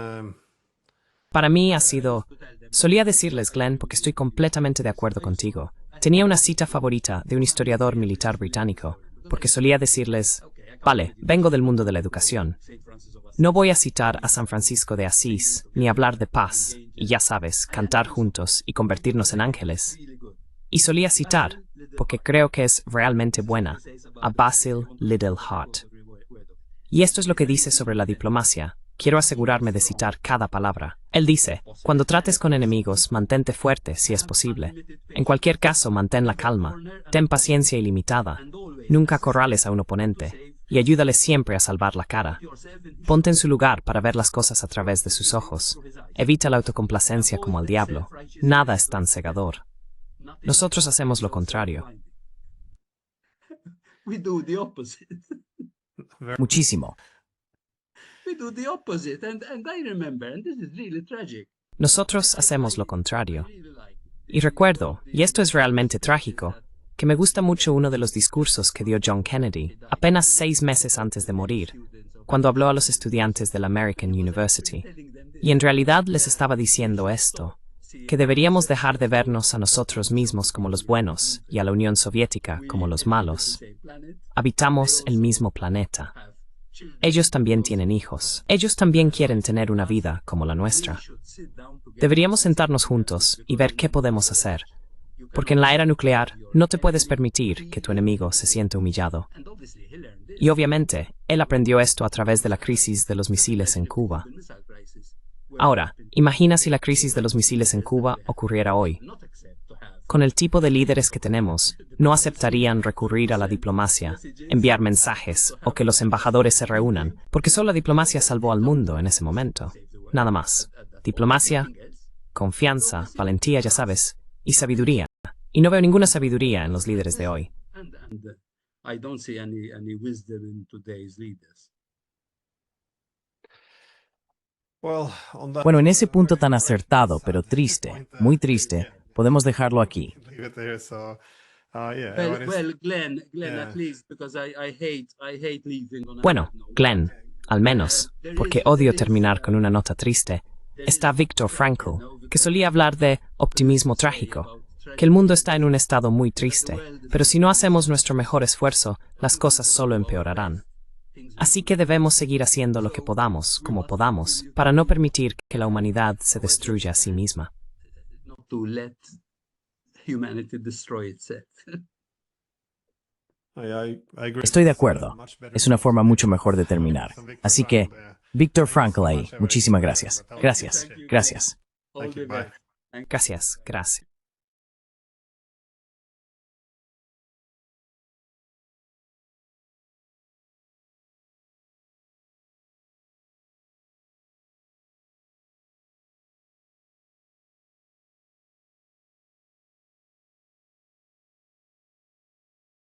Para mí ha sido... Solía decirles, Glenn, porque estoy completamente de acuerdo contigo. Tenía una cita favorita de un historiador militar británico, porque solía decirles, vale, vengo del mundo de la educación. No voy a citar a San Francisco de Asís, ni hablar de paz, y ya sabes, cantar juntos y convertirnos en ángeles. Y solía citar, porque creo que es realmente buena, a Basil Liddell Hart. Y esto es lo que dice sobre la diplomacia. Quiero asegurarme de citar cada palabra. Él dice, cuando trates con enemigos, mantente fuerte si es posible. En cualquier caso, mantén la calma. Ten paciencia ilimitada. Nunca acorrales a un oponente. Y ayúdale siempre a salvar la cara. Ponte en su lugar para ver las cosas a través de sus ojos. Evita la autocomplacencia como al diablo. Nada es tan cegador. Nosotros hacemos lo contrario. We do the opposite. Muchísimo. We do the opposite, and I remember, and this is really tragic. Nosotros hacemos lo contrario. Y recuerdo, y esto es realmente trágico, que me gusta mucho uno de los discursos que dio John Kennedy, apenas 6 meses antes de morir, cuando habló a los estudiantes de la American University. Y en realidad les estaba diciendo esto, que deberíamos dejar de vernos a nosotros mismos como los buenos y a la Unión Soviética como los malos. Habitamos el mismo planeta. Ellos también tienen hijos. Ellos también quieren tener una vida como la nuestra. Deberíamos sentarnos juntos y ver qué podemos hacer, porque en la era nuclear no te puedes permitir que tu enemigo se sienta humillado. Y obviamente, él aprendió esto a través de la crisis de los misiles en Cuba. Ahora, imagina si la crisis de los misiles en Cuba ocurriera hoy. Con el tipo de líderes que tenemos, no aceptarían recurrir a la diplomacia, enviar mensajes o que los embajadores se reúnan, porque solo la diplomacia salvó al mundo en ese momento. Nada más. Diplomacia, confianza, valentía, ya sabes, y sabiduría. Y no veo ninguna sabiduría en los líderes de hoy. And I don't see any wisdom in today's leaders. Bueno, en ese punto tan acertado, pero triste, muy triste, podemos dejarlo aquí. Well, Glenn, at least, because I hate leaving on a Bueno, bad note. Glenn, al menos, porque odio terminar con una nota triste, está Viktor Frankl, que solía hablar de optimismo trágico, que el mundo está en un estado muy triste, pero si no hacemos nuestro mejor esfuerzo, las cosas solo empeorarán. Así que debemos seguir haciendo lo que podamos, como podamos, para no permitir que la humanidad se destruya a sí misma. Not to let humanity destroy itself. Estoy de acuerdo. Es una forma mucho mejor de terminar. Así que, Viktor Frankl ahí. Muchísimas gracias. Gracias. Gracias. All the best. Gracias, gracias.